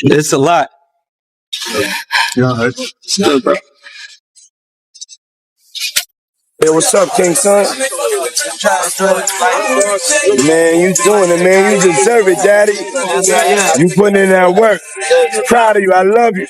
It's a lot. Yeah, it's good, bro. Hey, what's up, King Son? Man, you doing it, man. You deserve it, Daddy. You putting in that work. Proud of you. I love you.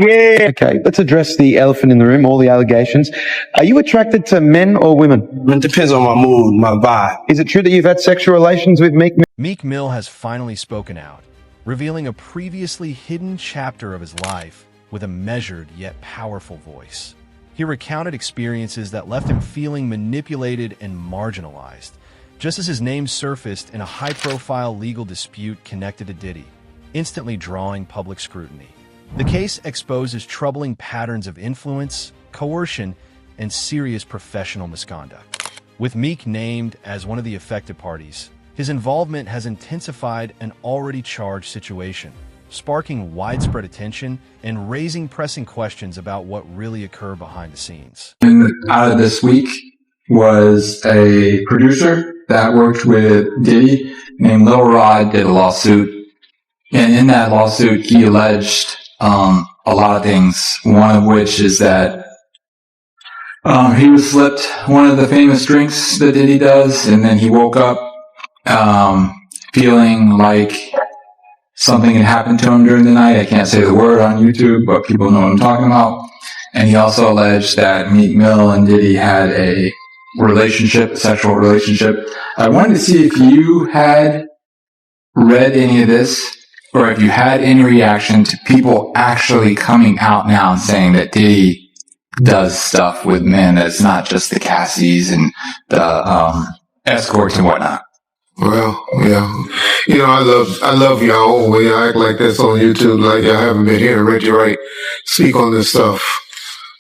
Yeah. Okay, let's address the elephant in the room, all the allegations. Are you attracted to men or women? It depends on my mood, my vibe. Is it true that you've had sexual relations with Meek Mill? Meek Mill has finally spoken out, revealing a previously hidden chapter of his life with a measured yet powerful voice. He recounted experiences that left him feeling manipulated and marginalized, just as his name surfaced in a high-profile legal dispute connected to Diddy, instantly drawing public scrutiny. The case exposes troubling patterns of influence, coercion, and serious professional misconduct. With Meek named as one of the affected parties, his involvement has intensified an already charged situation, sparking widespread attention and raising pressing questions about what really occurred behind the scenes. And out of this week was a producer that worked with Diddy named Lil Rod, did a lawsuit. And in that lawsuit, he alleged a lot of things, one of which is that he was slipped one of the famous drinks that Diddy does, and then he woke up feeling like something had happened to him during the night. I can't say the word on YouTube, but people know what I'm talking about. And he also alleged that Meek Mill and Diddy had a relationship, a sexual relationship. I wanted to see if you had read any of this, or if you had any reaction to people actually coming out now and saying that Diddy does stuff with men that's not just the Cassies and the escorts and whatnot. Well, yeah. You know, I love y'all when y'all act like this on YouTube, like y'all haven't been hearing Reggie Wright speak on this stuff.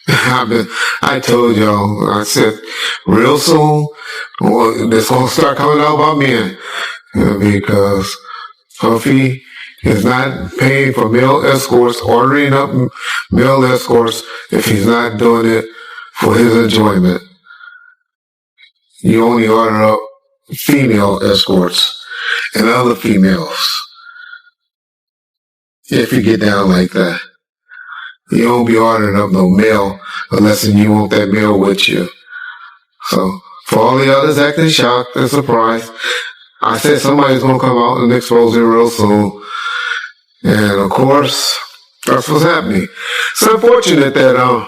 I told y'all, I said, real soon, it's going to start coming out about men. Because Puffy is not paying for male escorts, ordering up male escorts if he's not doing it for his enjoyment. You only order up female escorts and other females. If you get down like that, you don't be ordering up no male unless you want that male with you. So for all the others acting shocked and surprised, I said somebody's gonna come out and expose it real soon. And of course, that's what's happening. It's unfortunate that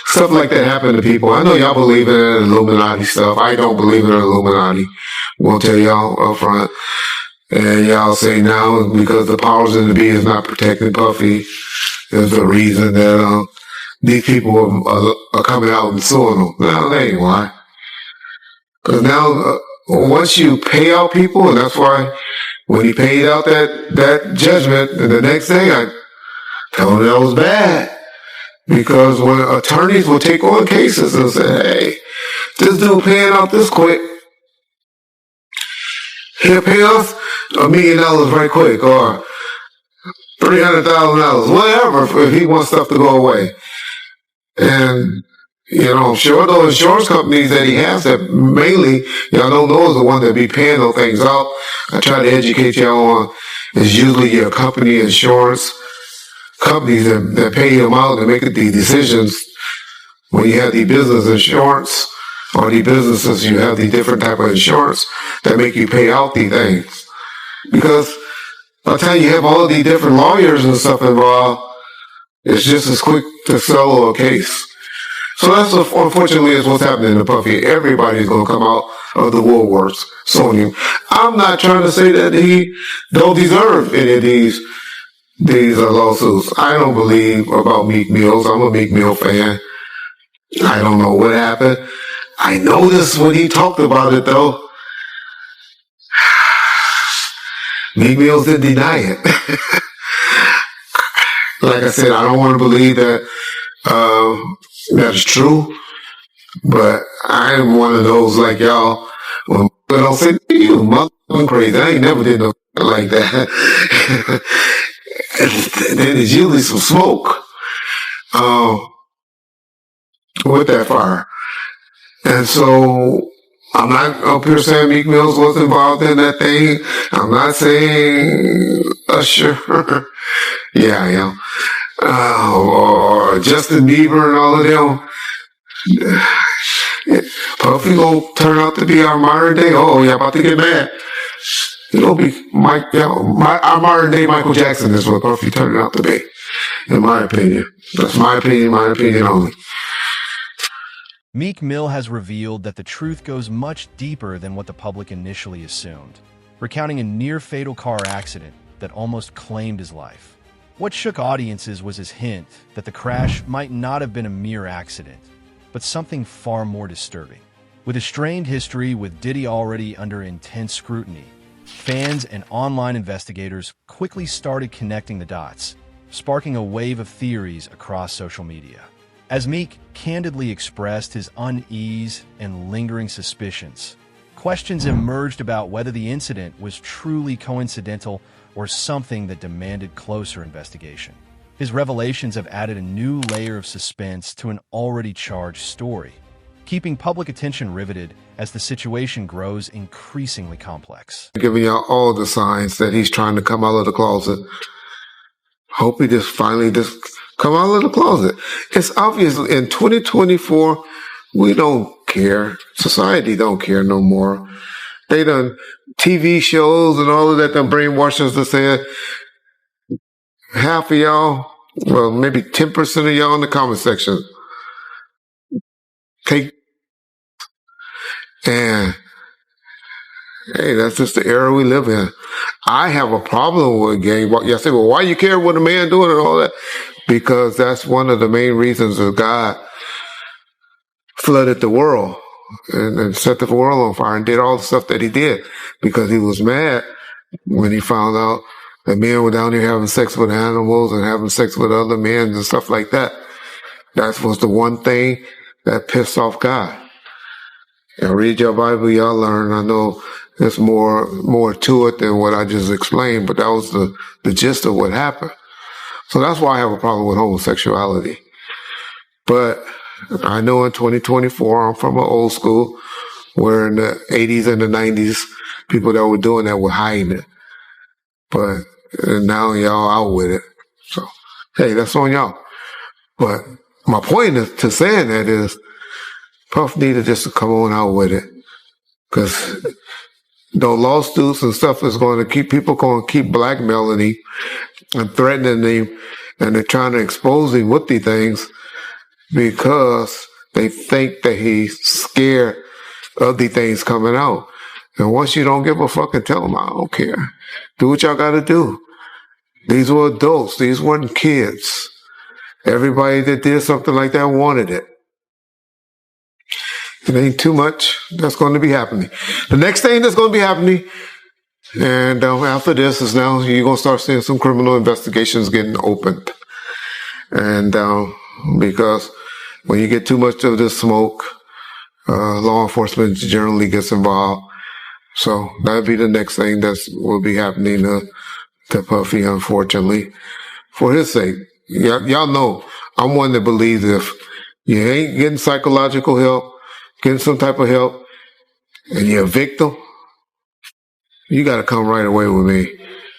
stuff like that happened to people. I know y'all believe in Illuminati stuff. I don't believe in Illuminati. Won't tell y'all up front. And y'all say now because the powers that be is not protecting Puffy is the reason that these people are coming out and suing them. No, that ain't why. Because now once you pay out people, and that's why when he paid out that judgment, and the next day I told him that was bad. Because when attorneys will take on cases and say, hey, this dude paying out this quick, he'll pay us $1 million right quick, or $300,000, whatever, if he wants stuff to go away. And, you know, I'm sure those insurance companies that he has that mainly, y'all don't know is the one that be paying those things out. I try to educate y'all on, is usually your company insurance companies that pay him out and make these decisions. When you have the business insurance or the businesses, you have the different type of insurance that make you pay out these things. Because by the time you have all of these different lawyers and stuff involved, it's just as quick to sell a case. So that's unfortunately is what's happening to Puffy. Everybody's going to come out of the woodworks suing him. I'm not trying to say that he don't deserve any of these lawsuits. I don't believe about Meek Mills. I'm a Meek Mill fan. I don't know what happened. I noticed when he talked about it though, Meek Mills didn't deny it. Like I said, I don't want to believe that that is true, but I'm one of those like y'all. When I don't say you motherfucking crazy, I ain't never did no like that. And then there's usually some smoke with that fire. And so I'm not up here saying Meek Mills was involved in that thing. I'm not saying Usher. Yeah, I am. Or Justin Bieber and all of them. Puffy gonna turn out to be our modern day. Oh, y'all about to get mad. He gonna be our modern day Michael Jackson is what Puffy turned out to be, in my opinion. That's my opinion only. Meek Mill has revealed that the truth goes much deeper than what the public initially assumed, recounting a near-fatal car accident that almost claimed his life. What shook audiences was his hint that the crash might not have been a mere accident, but something far more disturbing. With a strained history with Diddy already under intense scrutiny, fans and online investigators quickly started connecting the dots, sparking a wave of theories across social media. As Meek candidly expressed his unease and lingering suspicions, questions emerged about whether the incident was truly coincidental or something that demanded closer investigation. His revelations have added a new layer of suspense to an already charged story, keeping public attention riveted as the situation grows increasingly complex. Giving y'all all the signs that he's trying to come out of the closet. Hope he just finally come out of the closet. It's obvious in 2024, we don't care. Society don't care no more. They done TV shows and all of that done brainwashed us to say half of y'all, well, maybe 10% of y'all in the comment section take, and hey, that's just the era we live in. I have a problem with gang. You say, well, why you care what a man doing and all that? Because that's one of the main reasons that God flooded the world and set the world on fire and did all the stuff that he did because he was mad when he found out that men were down here having sex with animals and having sex with other men and stuff like that. That was the one thing that pissed off God. And read your Bible, y'all learn. I know there's more to it than what I just explained, but that was the gist of what happened. So that's why I have a problem with homosexuality. But I know in 2024, I'm from an old school where in the 80s and the 90s, people that were doing that were hiding it. But now y'all out with it. So, hey, that's on y'all. But my point to saying that is Puff needed just to come on out with it. Because lawsuits and stuff is going to keep blackmailing him and threatening him, and they're trying to expose him with these things because they think that he's scared of these things coming out. And once you don't give a fuck and tell them, I don't care. Do what y'all got to do. These were adults. These weren't kids. Everybody that did something like that wanted it. It ain't too much that's going to be happening. The next thing that's going to be happening, and after this, is now you're going to start seeing some criminal investigations getting opened. And because when you get too much of this smoke, law enforcement generally gets involved. So that'll be the next thing that will be happening to Puffy, unfortunately, for his sake. Y'all know I'm one that believes if you ain't getting psychological help, getting some type of help, and you're a victim, you got to come right away with me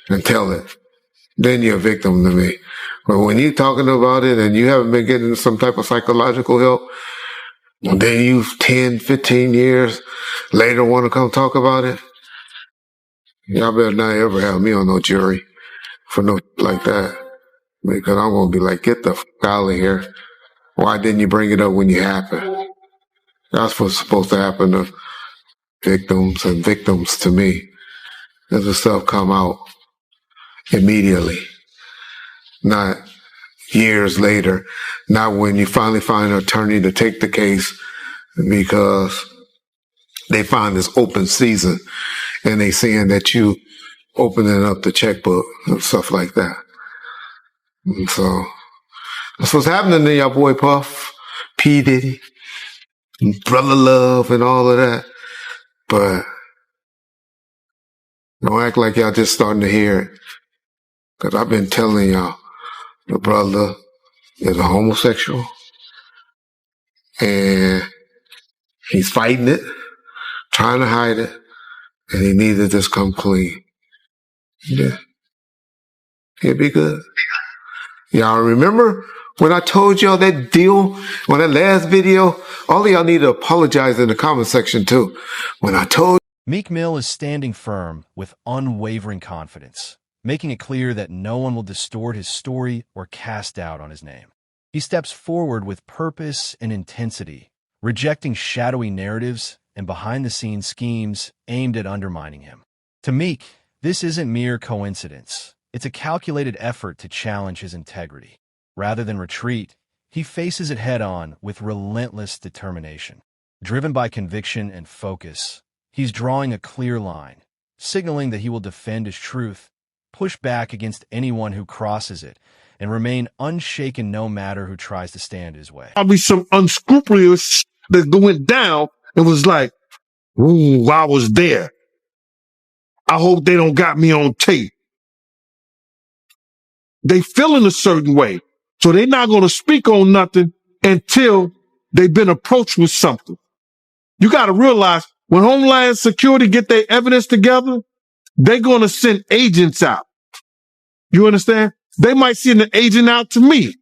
and tell it. Then you're a victim to me. But when you're talking about it and you haven't been getting some type of psychological help, and then you 10, 15 years later want to come talk about it, y'all better not ever have me on no jury for no like that. Because I'm going to be like, get the fuck out of here. Why didn't you bring it up when you happened? That's what's supposed to happen to victims and victims to me. Does the stuff come out immediately, not years later, not when you finally find an attorney to take the case because they find this open season and they seeing that you opening up the checkbook and stuff like that. And so that's what's happening to y'all boy Puff, P. Diddy, Brother Love and all of that. But don't act like y'all just starting to hear it. Because I've been telling y'all, the brother is a homosexual. And he's fighting it, trying to hide it. And he needs to just come clean. Yeah. He'll be good. Y'all remember when I told y'all that deal on that last video? All of y'all need to apologize in the comment section too. When I told Meek Mill is standing firm with unwavering confidence, making it clear that no one will distort his story or cast doubt on his name. He steps forward with purpose and intensity, rejecting shadowy narratives and behind-the-scenes schemes aimed at undermining him. To Meek, this isn't mere coincidence. It's a calculated effort to challenge his integrity. Rather than retreat, he faces it head-on with relentless determination. Driven by conviction and focus, he's drawing a clear line, signaling that he will defend his truth, push back against anyone who crosses it, and remain unshaken no matter who tries to stand his way. I'll be some unscrupulous that went down and was like, ooh, I was there. I hope they don't got me on tape. They feeling a certain way. So they're not going to speak on nothing until they've been approached with something. You got to realize when Homeland Security get their evidence together, they're going to send agents out. You understand? They might send an agent out to me.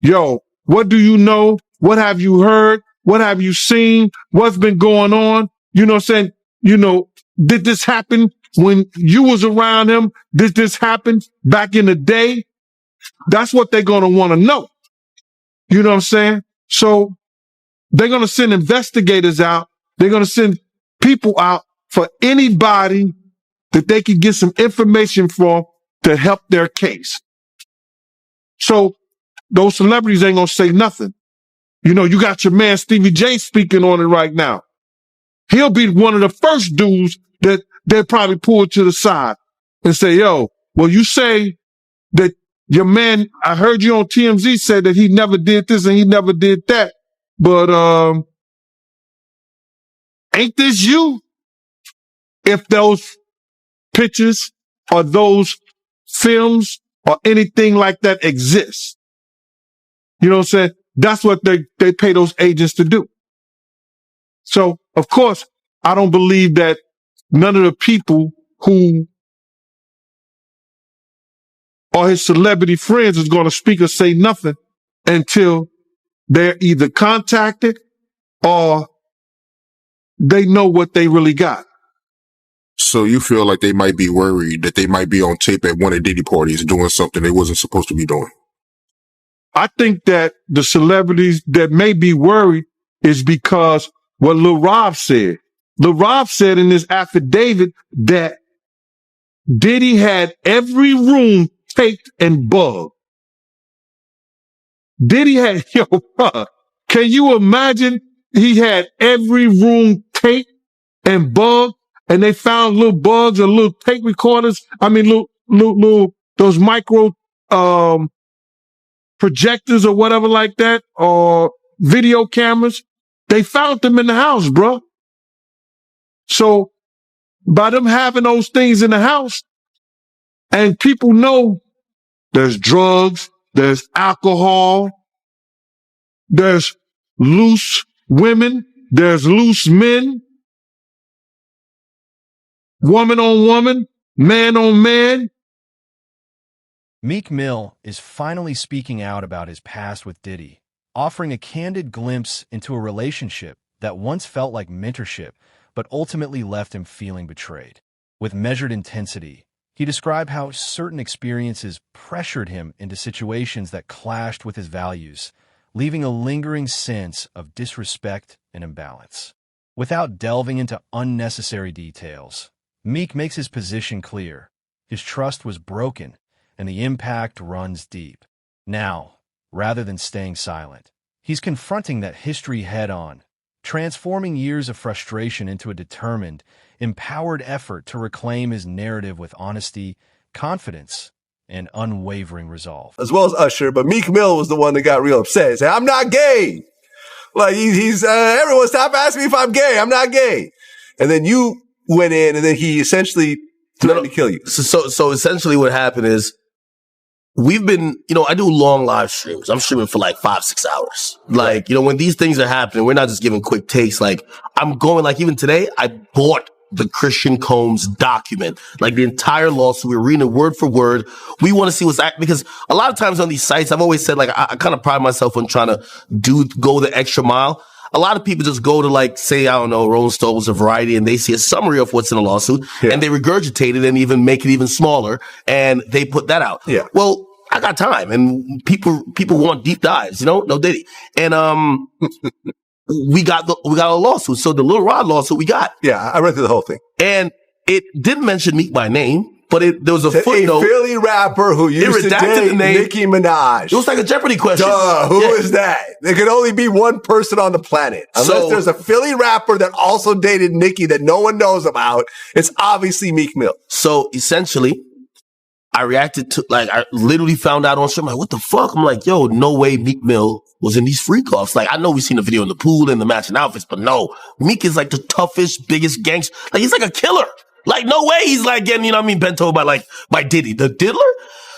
Yo, what do you know? What have you heard? What have you seen? What's been going on? You know what I'm saying? You know, did this happen when you was around him? Did this happen back in the day? That's what they're going to want to know. You know what I'm saying? So they're going to send investigators out. They're going to send people out for anybody that they can get some information from to help their case. So those celebrities ain't going to say nothing. You know, you got your man Stevie J speaking on it right now. He'll be one of the first dudes that they'll probably pull to the side and say, yo, well, you say that your man, I heard you on TMZ say that he never did this and he never did that. But ain't this you? If those pictures or those films or anything like that exist. You know what I'm saying? That's what they pay those agents to do. So, of course, I don't believe that none of the people who are his celebrity friends is going to speak or say nothing until they're either contacted or they know what they really got. So you feel like they might be worried that they might be on tape at one of Diddy parties doing something they wasn't supposed to be doing? I think that the celebrities that may be worried is because what Lil Rob said. Lil Rob said in his affidavit that Diddy had every room taped and bugged. Diddy had, yo, bruh, can you imagine he had every room taped and bugged and they found little bugs or little tape recorders? I mean, little those micro, projectors or whatever like that, or video cameras. They found them in the house, bro. So by them having those things in the house and people know there's drugs, there's alcohol, there's loose women, there's loose men, woman on woman, man on man. Meek Mill is finally speaking out about his past with Diddy, offering a candid glimpse into a relationship that once felt like mentorship, but ultimately left him feeling betrayed. With measured intensity, he described how certain experiences pressured him into situations that clashed with his values, leaving a lingering sense of disrespect and imbalance. Without delving into unnecessary details, Meek makes his position clear. His trust was broken, and the impact runs deep. Now, rather than staying silent, he's confronting that history head-on, transforming years of frustration into a determined, empowered effort to reclaim his narrative with honesty, confidence, and unwavering resolve. As well as Usher, but Meek Mill was the one that got real upset. He said, I'm not gay. Like, he's everyone stop asking me if I'm gay. I'm not gay. And then you went in and then he essentially threatened to kill you. So essentially what happened is, we've been, I do long live streams. I'm streaming for like 5-6 hours. Like, when these things are happening, we're not just giving quick takes. Like, I'm going, like, even today, I bought the Christian Combs document, like the entire lawsuit. We're reading it word for word. We want to see because a lot of times on these sites, I've always said, like, I kind of pride myself on trying to go the extra mile. A lot of people just go to, like, say, I don't know, Rolling Stones or Variety, and they see a summary of what's in the lawsuit, and they regurgitate it and even make it even smaller, and they put that out. Yeah. Well, I got time, and people want deep dives, no Diddy. And we got a lawsuit. So the Lil Rod lawsuit we got. Yeah, I read through the whole thing. And it didn't mention Meek by name, but there was a footnote. A Philly rapper who used to date the name Nicki Minaj. It was like a Jeopardy question. Duh, who is that? There could only be one person on the planet. Unless there's a Philly rapper that also dated Nicki that no one knows about. It's obviously Meek Mill. So essentially, I reacted to, like, I literally found out on stream, like, what the fuck? I'm like, yo, no way Meek Mill was in these freak offs. Like, I know we've seen the video in the pool and the matching outfits, but no, Meek is like the toughest, biggest gangster. Like, he's like a killer. Like, no way he's like getting, you know what I mean, bent over by Diddy, the diddler.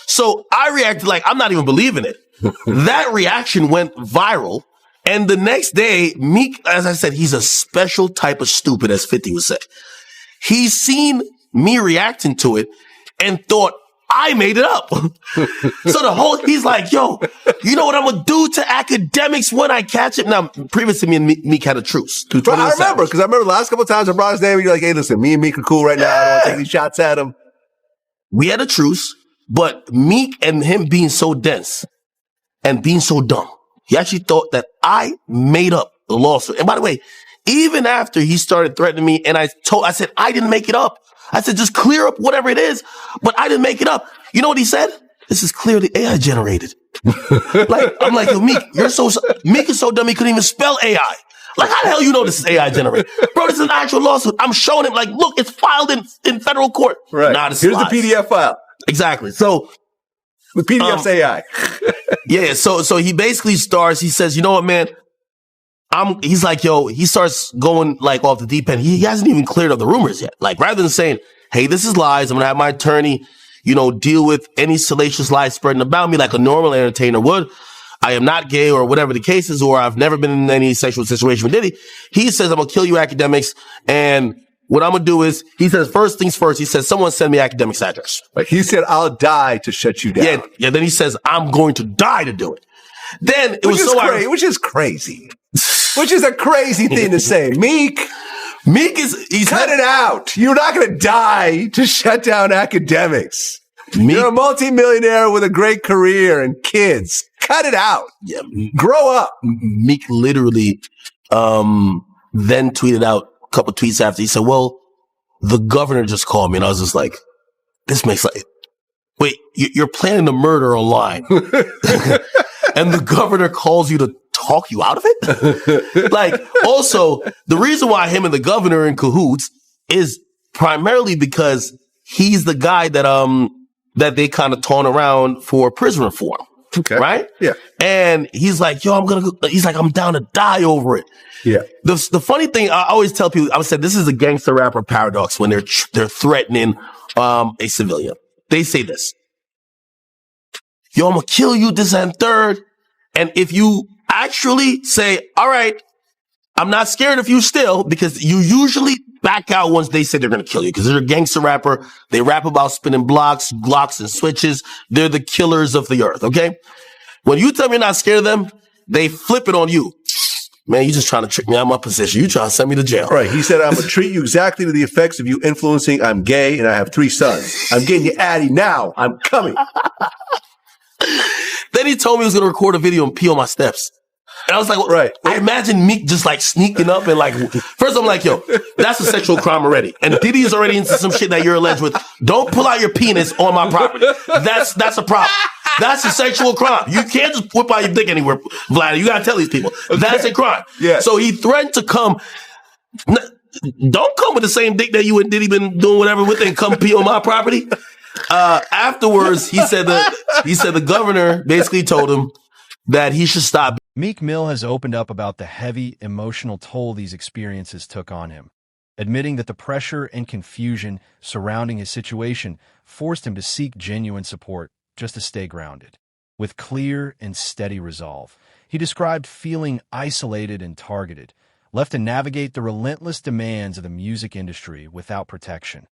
So I reacted like, I'm not even believing it. That reaction went viral. And the next day, Meek, as I said, he's a special type of stupid, as 50 would say. He's seen me reacting to it and thought, I made it up. So he's like, yo, you know what I'm going to do to academics when I catch it? Now, previously, me and Meek had a truce. Bro, I remember, because I remember the last couple of times I brought his name, and you're like, hey, listen, me and Meek are cool right now. I don't want to take any shots at him. We had a truce, but Meek and him being so dense and being so dumb, he actually thought that I made up the lawsuit. And by the way, even after he started threatening me, and I said, I didn't make it up. I said, just clear up whatever it is, but I didn't make it up. You know what he said? This is clearly AI generated. I'm like, yo, Meek, Meek is so dumb he couldn't even spell AI. Like, how the hell you know this is AI generated? Bro, this is an actual lawsuit. I'm showing him, like, look, it's filed in federal court. Right. Nah, this Here's lies. the PDF file. Exactly. So the PDF's AI. Yeah. So he basically starts, he says, you know what, man? He's like, yo, he starts going like off the deep end. He hasn't even cleared up the rumors yet. Like, rather than saying, hey, this is lies, I'm going to have my attorney, deal with any salacious lies spreading about me like a normal entertainer would. I am not gay or whatever the case is, or I've never been in any sexual situation with Diddy. He says, I'm going to kill you academics. And what I'm going to do is, he says, first things first, he says, someone send me academics address. Like, he said, I'll die to shut you down. Yeah. Then he says, I'm going to die to do it. Then it was so crazy. Which is crazy. Which is a crazy thing to say. Meek he's cut it out. You're not going to die to shut down academics. You're a multimillionaire with a great career and kids. Cut it out. Yeah. Grow up. Meek literally then tweeted out a couple tweets after. He said, well, the governor just called me. And I was just like, this makes like, wait, you're planning a murder online. And the governor calls you to talk you out of it? Like, also, the reason why him and the governor are in cahoots is primarily because he's the guy that they kind of taunt around for prison reform. Okay. Right? Yeah. And he's like, yo, I'm down to die over it. Yeah. The funny thing, I always tell people, I said, this is a gangster rapper paradox when they're threatening a civilian. They say this. Yo, I'm going to kill you, this and third. And if you actually say, all right, I'm not scared of you still, because you usually back out once they say they're going to kill you, because they're a gangster rapper. They rap about spinning blocks, Glocks, and switches. They're the killers of the earth, okay? When you tell me you're not scared of them, they flip it on you. Man, you just trying to trick me out of my position. You trying to send me to jail. Right. He said, I'm going to treat you exactly to the effects of you influencing. I'm gay and I have 3 sons. I'm getting you Addy now. I'm coming. Then he told me he was going to record a video and pee on my steps. And I was like, well, right. I imagine Meek just like sneaking up and like, first I'm like, yo, that's a sexual crime already. And Diddy is already into some shit that you're alleged with. Don't pull out your penis on my property. That's a problem. That's a sexual crime. You can't just whip out your dick anywhere, Vlad. You got to tell these people. Okay. That's a crime. Yeah. So he threatened to come. Don't come with the same dick that you and Diddy been doing whatever with and come pee on my property. Afterwards, he said the governor basically told him that he should stop. Meek Mill has opened up about the heavy emotional toll these experiences took on him, admitting that the pressure and confusion surrounding his situation forced him to seek genuine support just to stay grounded. With clear and steady resolve, he described feeling isolated and targeted, left to navigate the relentless demands of the music industry without protection,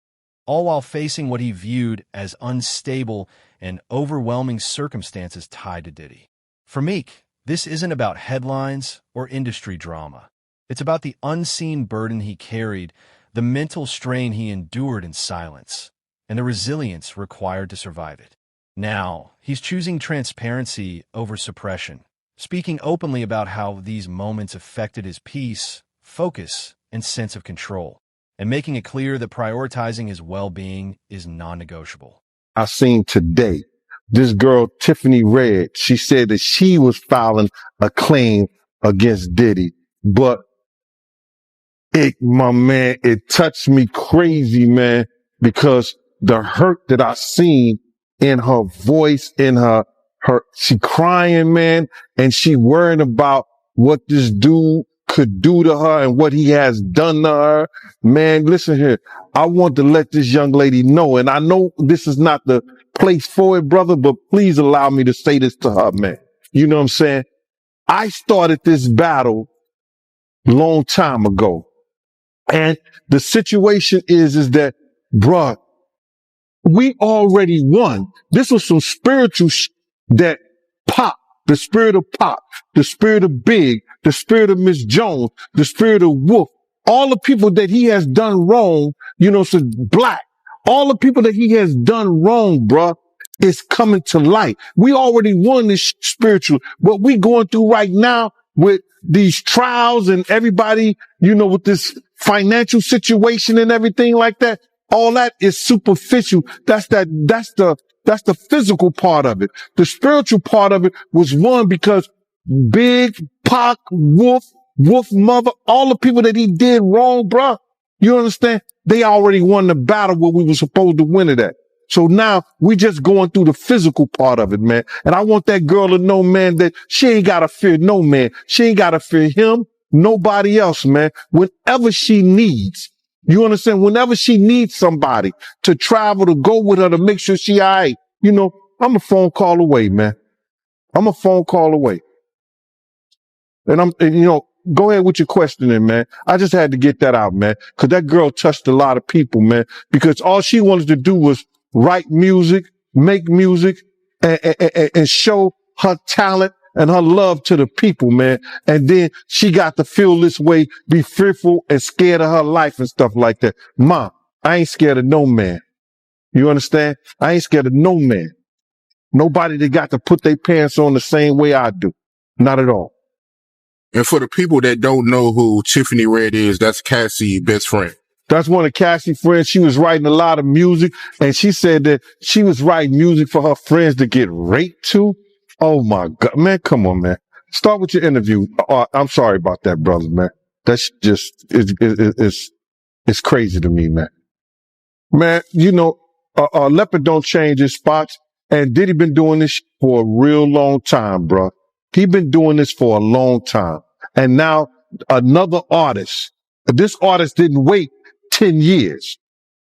all while facing what he viewed as unstable and overwhelming circumstances tied to Diddy. For Meek, this isn't about headlines or industry drama. It's about the unseen burden he carried, the mental strain he endured in silence, and the resilience required to survive it. Now, he's choosing transparency over suppression, speaking openly about how these moments affected his peace, focus, and sense of control, and making it clear that prioritizing his well-being is non-negotiable. I seen today, this girl, Tiffany Red, she said that she was filing a claim against Diddy, but it touched me crazy, man, because the hurt that I seen in her voice, in she crying, man, and she worrying about what this dude could do to her and what he has done to her. Man, listen here. I want to let this young lady know, and I know this is not the place for it, brother, but please allow me to say this to her, man. You know what I'm saying? I started this battle long time ago. And the situation is that, bruh, we already won. This was some spiritual that Pop, the spirit of Pop, the spirit of Big, the spirit of Miss Jones, the spirit of Wolf, all the people that he has done wrong, you know, so Black, all the people that he has done wrong, bruh, is coming to light. We already won this spiritual. What we going through right now with these trials and everybody, you know, with this financial situation and everything like that, all that is superficial. That's the physical part of it. The spiritual part of it was won because Big, Pac, Wolf Mother, all the people that he did wrong, bruh. You understand? They already won the battle where we were supposed to win it at. So now we just going through the physical part of it, man. And I want that girl to know, man, that she ain't got to fear no man. She ain't got to fear him, nobody else, man. Whenever she needs, you understand? Whenever she needs somebody to travel, to go with her, to make sure she all right, you know, I'm a phone call away, man. I'm a phone call away. And you know, go ahead with your questioning, man. I just had to get that out, man. Cause that girl touched a lot of people, man. Because all she wanted to do was write music, make music, and show her talent and her love to the people, man. And then she got to feel this way, be fearful and scared of her life and stuff like that. Ma, I ain't scared of no man. You understand? I ain't scared of no man. Nobody that got to put their pants on the same way I do. Not at all. And for the people that don't know who Tiffany Red is, that's Cassie's best friend. That's one of Cassie's friends. She was writing a lot of music, and she said that she was writing music for her friends to get raped to. Oh my God, man, come on, man. Start with your interview. I'm sorry about that, brother, man. That's just, it's crazy to me, man. Man, you know, leopard don't change his spots, and Diddy been doing this for a real long time, bro. He been doing this for a long time. And now another artist, this artist didn't wait 10 years.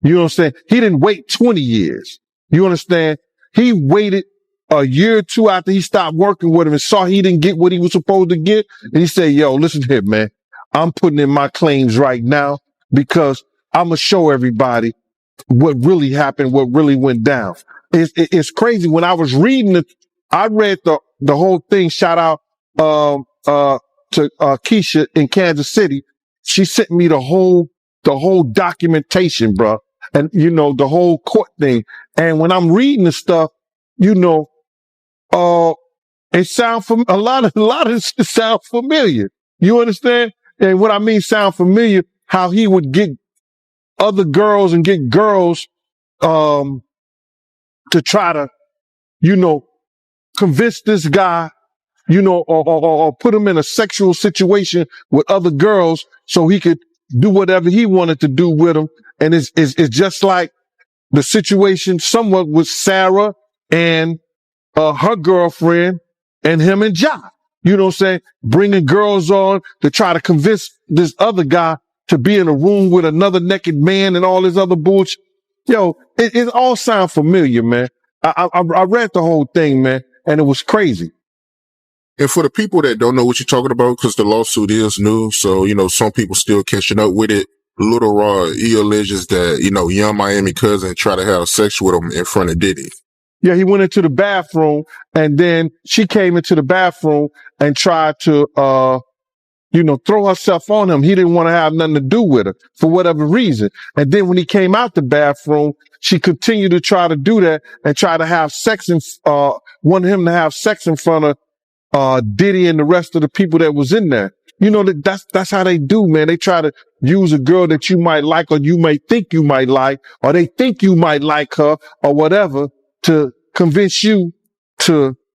You know what I'm saying? He didn't wait 20 years. You understand? He waited a year or two after he stopped working with him and saw he didn't get what he was supposed to get. And he said, yo, listen here, man. I'm putting in my claims right now because I'm going to show everybody what really happened, what really went down. It's crazy. When I was reading it, I read the whole thing. Shout out, to Keisha in Kansas City. She sent me the whole documentation, bro. And, you know, the whole court thing. And when I'm reading the stuff, you know, it sound a lot of it sound familiar. You understand? And what I mean sound familiar, how he would get other girls and get girls, to try to, you know, convince this guy, you know, or put him in a sexual situation with other girls so he could do whatever he wanted to do with them. And it's just like the situation somewhat with Sarah and her girlfriend and him and Ja. You know what I'm saying? Bringing girls on to try to convince this other guy to be in a room with another naked man and all this other bullshit. Yo, it all sound familiar, man. I read the whole thing, man, and it was crazy. And for the people that don't know what you're talking about, because the lawsuit is new, so, some people still catching up with it. Little Rod, he alleges that, Young Miami cousin tried to have sex with him in front of Diddy. Yeah, he went into the bathroom and then she came into the bathroom and tried to, throw herself on him. He didn't want to have nothing to do with her for whatever reason. And then when he came out the bathroom, she continued to try to do that and try to have sex wanted him to have sex in front of Diddy and the rest of the people that was in there. That's how they do, man. They try to use a girl that you might like or you may think you might like, or they think you might like her or whatever to convince you to